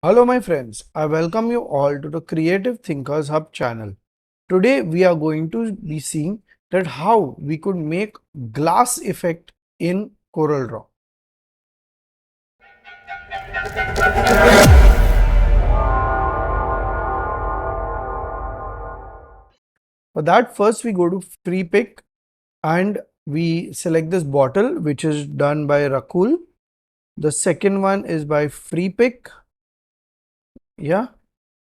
Hello my friends, I welcome you all to the Creative Thinkers Hub channel. Today we are going to be seeing that how we could make glass effect in CorelDraw. For that first we go to free pick and we select this bottle which is done by Rakul. The second one is by free pick. Yeah.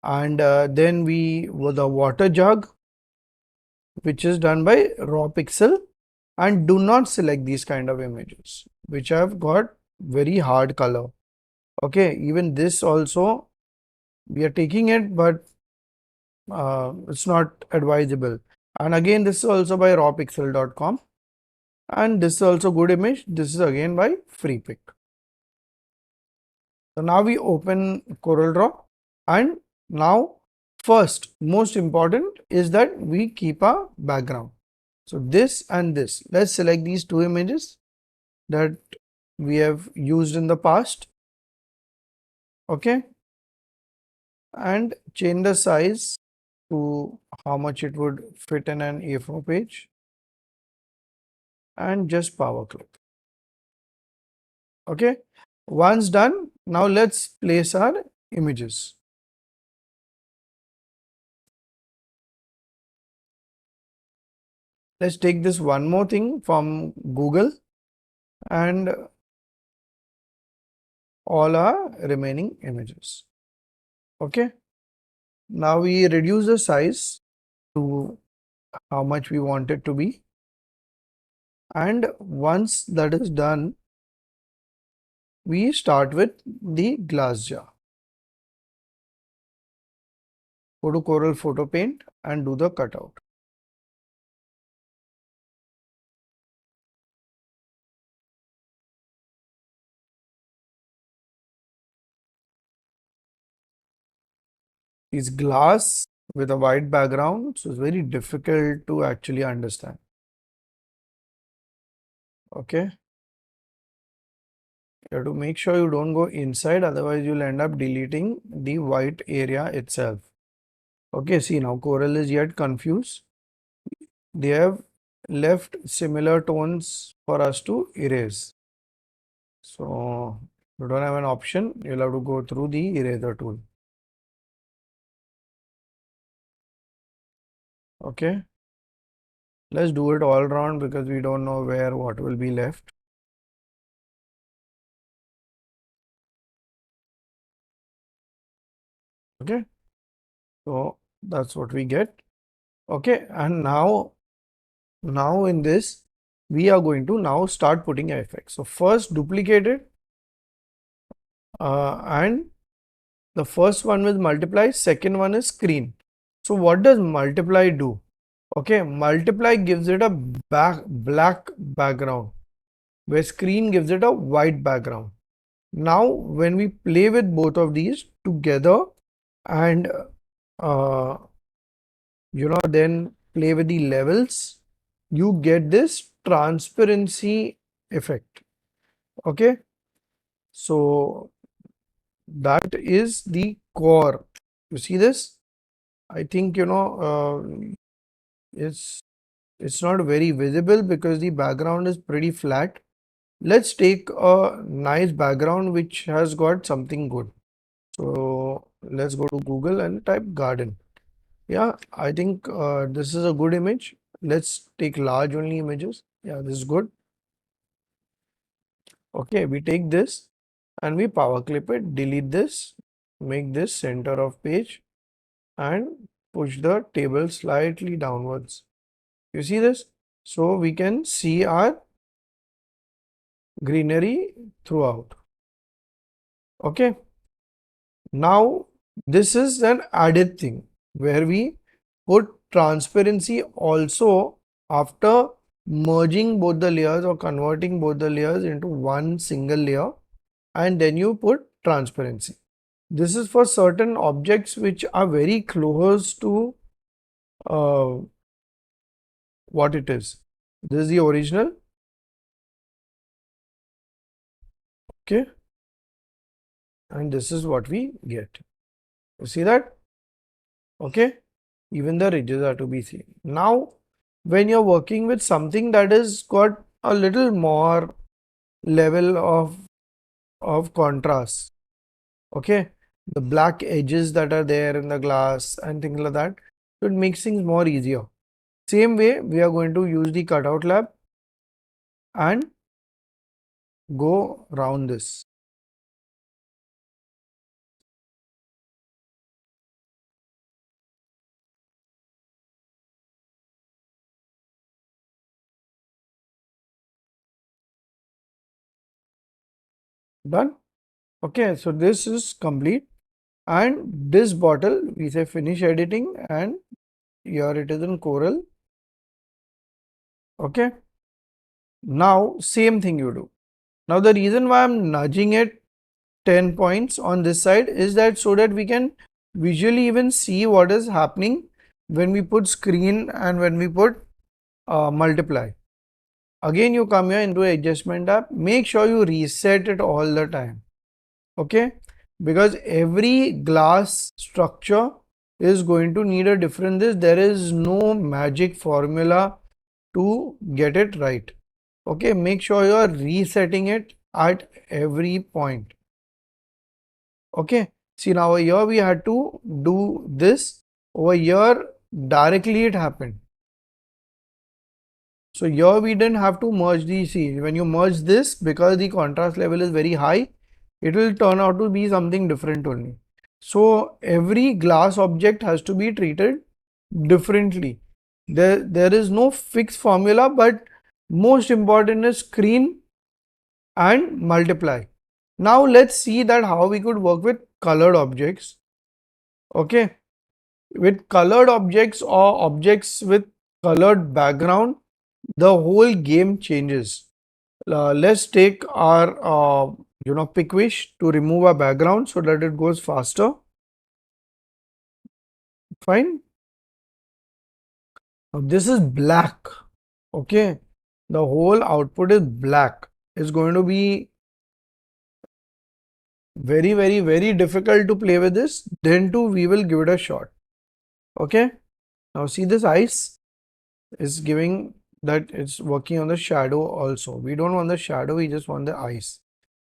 And then the water jug which is done by raw pixel, and do not select these kind of images which have got very hard color. Okay, even this also we are taking it, but it's not advisable. And again, this is also by rawpixel.com, and this is also good image. This is again by freepick. So now we open CorelDraw, and now first most important is that we keep a background. So this and this, let's select these two images that we have used in the past. Okay, and change the size to how much it would fit in an A4 page, and just power click. Okay, once done, now let's place our images. Let's take this one more thing from Google and all our remaining images. Okay, now we reduce the size to how much we want it to be, and once that is done, we start with the glass jar. Go to Corel Photo Paint and do the cutout. It's glass with a white background, so it's very difficult to actually understand. Okay, you have to make sure you don't go inside, otherwise you'll end up deleting the white area itself. Okay, see now Corel is yet confused. They have left similar tones for us to erase. So you don't have an option, you'll have to go through the eraser tool. Okay, let's do it all around because we don't know where what will be left. Okay, so that's what we get. Okay, and now in this we are going to now start putting effects. So first duplicate it, and the first one is multiply, second one is screen. So what does multiply do? Okay, multiply gives it a black background, where screen gives it a white background. Now when we play with both of these together and uh, then play with the levels, you get this transparency effect. Okay, so that is the core. You see this? I think it's not very visible because the background is pretty flat. Let's take a nice background which has got something good. So let's go to Google and type garden. Yeah, I think this is a good image. Let's take large only images. Yeah, this is good. Okay, we take this and we power clip it, delete this, make this center of page and push the table slightly downwards. You see this? So we can see our greenery throughout. Okay. Now this is an added thing where we put transparency also after merging both the layers or converting both the layers into one single layer, and then you put transparency. This is for certain objects which are very close to uh, what it is. This is the original. Okay. and this is what we get. You see that? Okay. Even the ridges are to be seen. Now, when you're working with something that has got a little more level of contrast, okay, the black edges that are there in the glass and things like that, so it makes things more easier. Same way, we are going to use the cutout lab and go round this. Done. Okay, so this is complete, and this bottle we say finish editing, and here it is in Corel. Okay, now same thing you do. Now the reason why I'm nudging it 10 points on this side is that so that we can visually even see what is happening when we put screen and when we put multiply. Again, you come here into adjustment tab, make sure you reset it all the time. Okay, because every glass structure is going to need a different this. There is no magic formula to get it right. Okay, make sure you are resetting it at every point. Okay, see now over here we had to do this. Over here directly it happened. So here we didn't have to merge these. See, when you merge this, because the contrast level is very high, it will turn out to be something different only. So every glass object has to be treated differently. There is no fixed formula, but most important is screen and multiply. Now let's see that how we could work with colored objects. Okay, with colored objects or objects with colored background, the whole game changes. Let's take our pickwish to remove our background so that it goes faster. Fine. Now this is black. Okay, the whole output is black. It's going to be very difficult to play with this. Then too we will give it a shot. Okay, now see this ice is giving that it's working on the shadow also. We don't want the shadow, we just want the ice.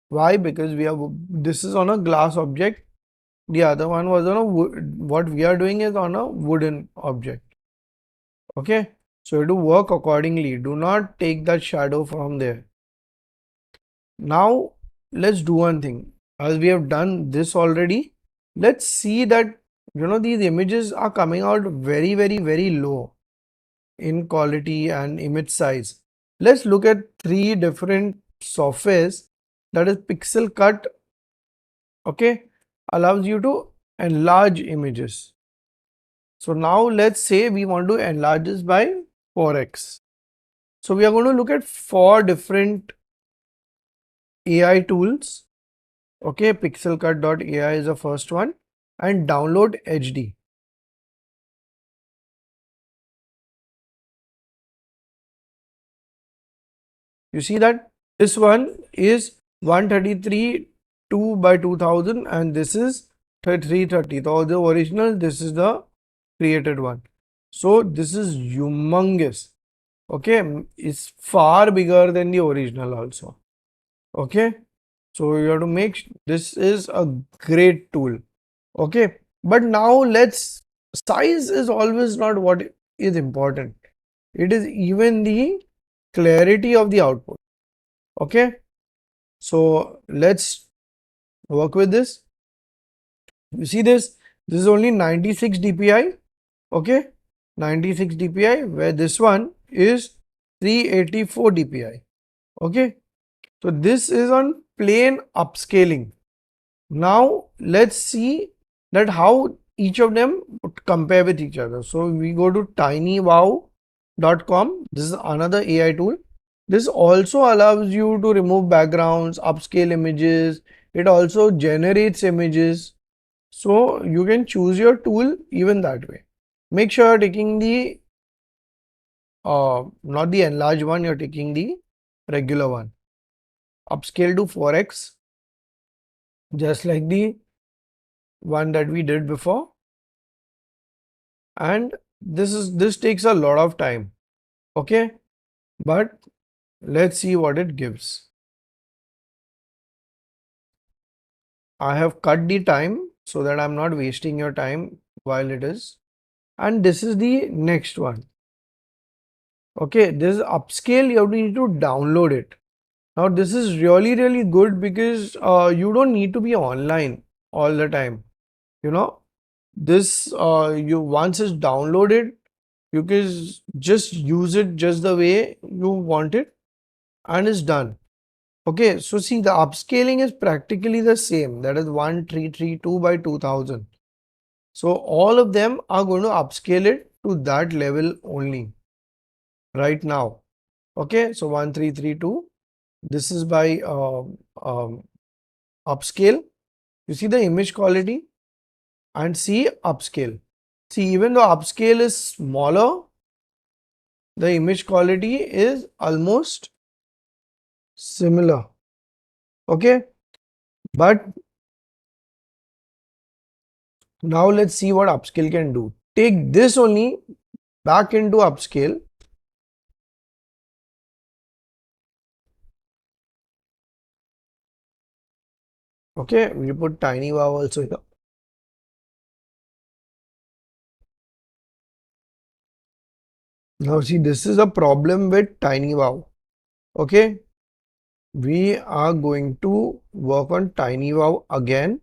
Why? Because we have this is on a glass object, the other one was on a wood. What we are doing is on a wooden object. Okay, so you have to work accordingly. Do not take that shadow from there. Now let's do one thing. As we have done this already, let's see that these images are coming out very low in quality and image size. Let's look at three different softwares. That is pixelcut. Okay, allows you to enlarge images. So now let's say we want to enlarge this by 4x. So we are going to look at four different AI tools. Okay, pixelcut.ai is the first one, and download HD. You see that this one is 133 2 by 2000 and this is 330. So the original, this is the created one. So this is humongous. Okay, it's far bigger than the original also. Okay, so you have to make this is a great tool. Okay, but now let's size is always not what is important. It is even the clarity of the output. Okay, so let's work with this. You see this is only 96 dpi. Okay, 96 dpi, where this one is 384 dpi. Okay, so this is on plain upscaling. Now let's see that how each of them would compare with each other. So we go to tinywow.com. This is another AI tool. This also allows you to remove backgrounds, upscale images. It also generates images. So you can choose your tool even that way. Make sure you're taking the not the enlarged one, you're taking the regular one. Upscale to 4x. just like the one that we did before. And this takes a lot of time. Okay, but let's see what it gives. I have cut the time so that I'm not wasting your time while it is. And this is the next one. Okay, this is upscale. You have to need to download it. Now this is really good because you don't need to be online all the time. You know, this you once it's downloaded, you can just use it just the way you want it and it's done. Okay, so see, the upscaling is practically the same. That is 1332 by 2000. So all of them are going to upscale it to that level only right now. Okay, so 1332. This is by upscale. You see the image quality and see upscale. See, even though upscale is smaller, the image quality is almost similar. Okay, but now let's see what upscale can do. Take this only back into upscale. Okay, we put tiny wow also here. Now see, this is a problem with tiny wow. Okay, we are going to work on tiny wow again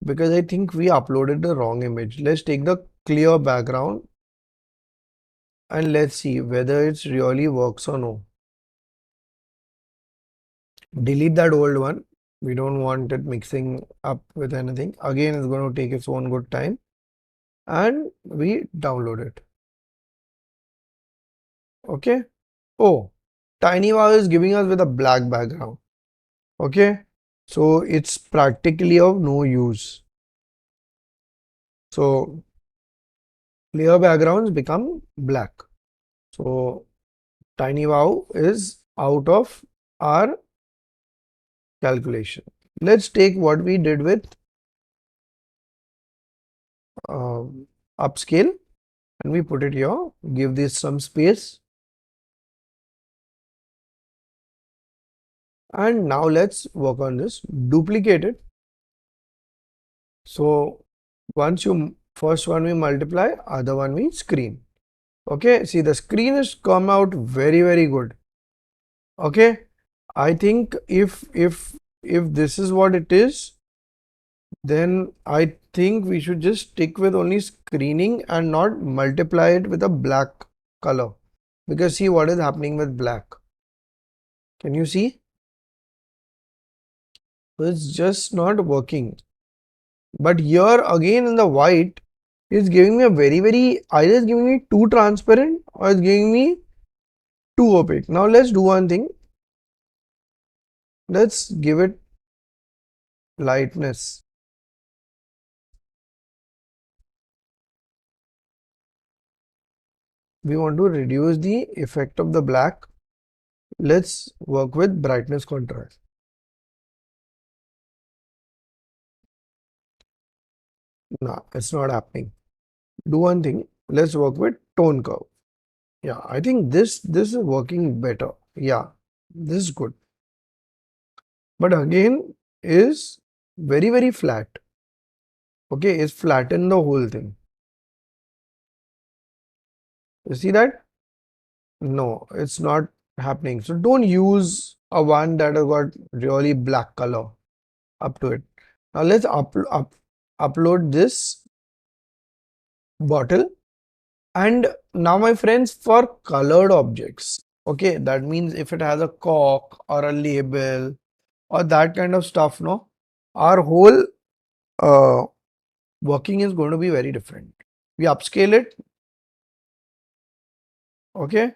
because I think we uploaded the wrong image. Let's take the clear background and let's see whether it really works or no. Delete that old one. We don't want it mixing up with anything. Again, it's going to take its own good time and we download it. Okay. Oh, tiny wow is giving us with a black background. Okay. So it's practically of no use. So clear backgrounds become black. So tiny wow is out of our calculation. Let's take what we did with upscale and we put it here. Give this some space. And now let's work on this. Duplicate it. So once you first one we multiply, other one we screen. Okay, see the screen has come out very good. Okay, I think if this is what it is, then I think we should just stick with only screening and not multiply it with a black color, because see what is happening with black. Can you see? It's just not working. But here again in the white, it's giving me a very either it's giving me too transparent or it's giving me too opaque. Now let's do one thing. Let's give it lightness. We want to reduce the effect of the black. Let's work with brightness contrast. No, it's not happening. Do one thing. Let's work with tone curve. Yeah, I think this is working better. Yeah, this is good. But again, is very flat. Okay, it's flatten the whole thing. You see that? No, it's not happening. So don't use a one that has got really black color up to it. Now let's upload this bottle. And now my friends, for colored objects, okay, that means if it has a cork or a label or that kind of stuff, no, our whole working is going to be very different. We upscale it, okay,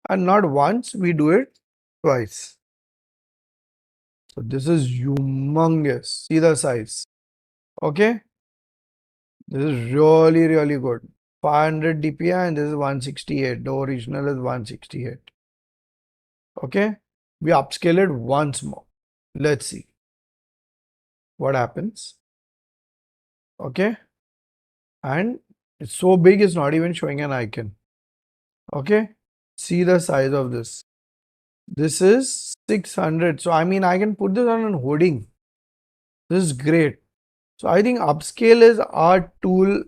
and not once, we do it twice. So this is humongous. See the size. Okay. This is really good. 500 dpi and this is 168. The original is 168. Okay. We upscale it once more. Let's see. what happens. Okay, and it's so big it's not even showing an icon. Okay, see the size of this. This is 600. So I mean I can put this on a hoarding. This is great. So I think upscale is our tool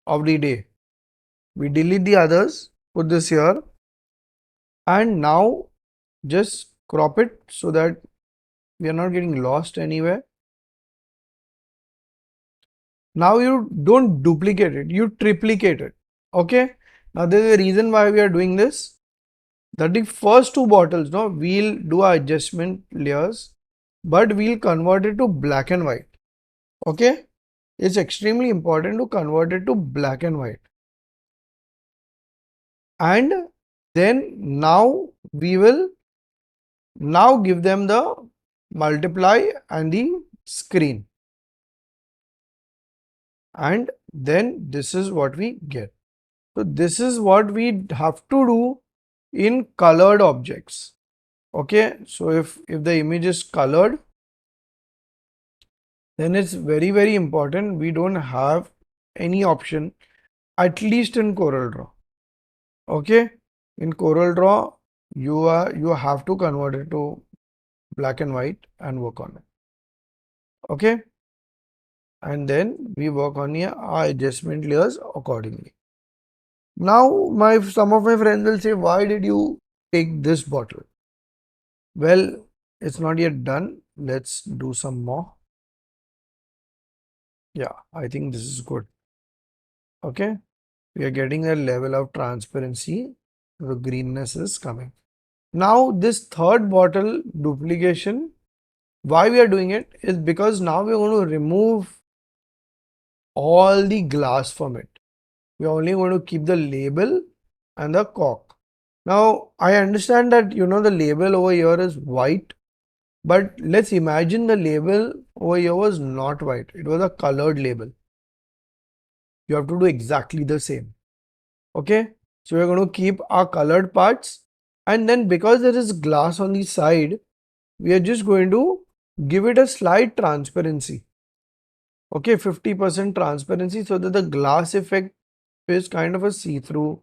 of the day. We delete the others, put this here, and now just crop it so that we are not getting lost anywhere. Now you don't duplicate it, you triplicate it. Okay. Now there is a reason why we are doing this. That the first two bottles, no, we'll do our adjustment layers, but we'll convert it to black and white. Okay. It's extremely important to convert it to black and white. And then now we will now give them the multiply and the screen. And then this is what we get. So this is what we have to do in colored objects. Okay, so if the image is colored, then it's very important we don't have any option, at least in CorelDraw. Okay, in CorelDraw you have to convert it to black and white and work on it. Okay, and then we work on our adjustment layers accordingly. Now some of my friends will say, why did you take this bottle? Well, it's not yet done. Let's do some more. Yeah, I think this is good. Okay, we are getting a level of transparency. The greenness is coming. Now this third bottle duplication, why we are doing it is because now we are going to remove all the glass from it. We are only going to keep the label and the cork. Now I understand that the label over here is white, but let's imagine the label over here was not white, it was a colored label. You have to do exactly the same. Okay, so we're going to keep our colored parts, and then because there is glass on the side, we are just going to give it a slight transparency. Okay, 50% transparency, so that the glass effect is kind of a see-through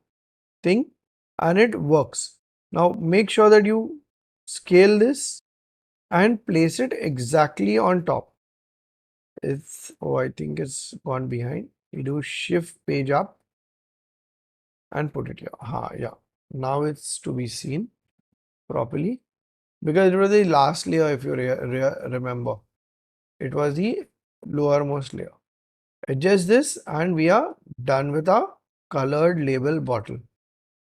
thing and it works. Now make sure that you scale this and place it exactly on top. I think it's gone behind. We do shift page up and put it here. Yeah. Now it's to be seen properly because it was the last layer. If you remember, it was the lowermost layer. Adjust this and we are done with our colored label bottle.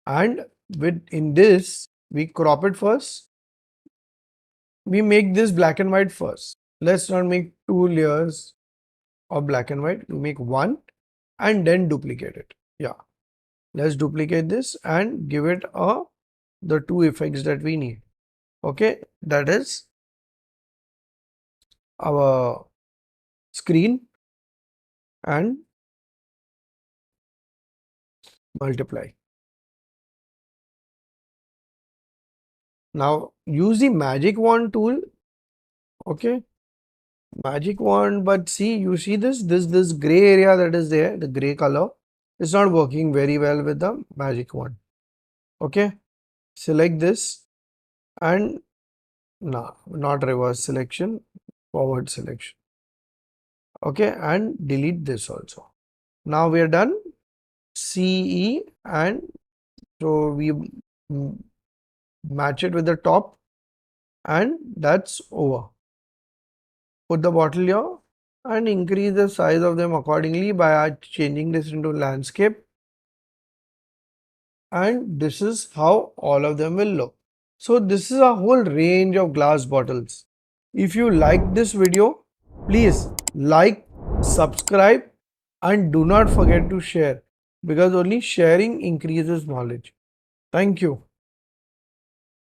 And in this, we crop it first. We make this black and white first. Let's not make two layers of black and white. We make one and then duplicate it. Yeah. Let's duplicate this and give it the two effects that we need. Okay. That is our screen and multiply. Now use the magic wand tool. Okay. Magic wand, but you see this gray area that is there, the gray color, is not working very well with the magic wand. Okay, select this and no, not reverse selection, forward selection. Okay, and delete this also. Now we are done. CE, and so we match it with the top, and that's over. Put the bottle here and increase the size of them accordingly by changing this into landscape. And this is how all of them will look. So this is a whole range of glass bottles. If you like this video, please like, subscribe, and do not forget to share, because only sharing increases knowledge. Thank you.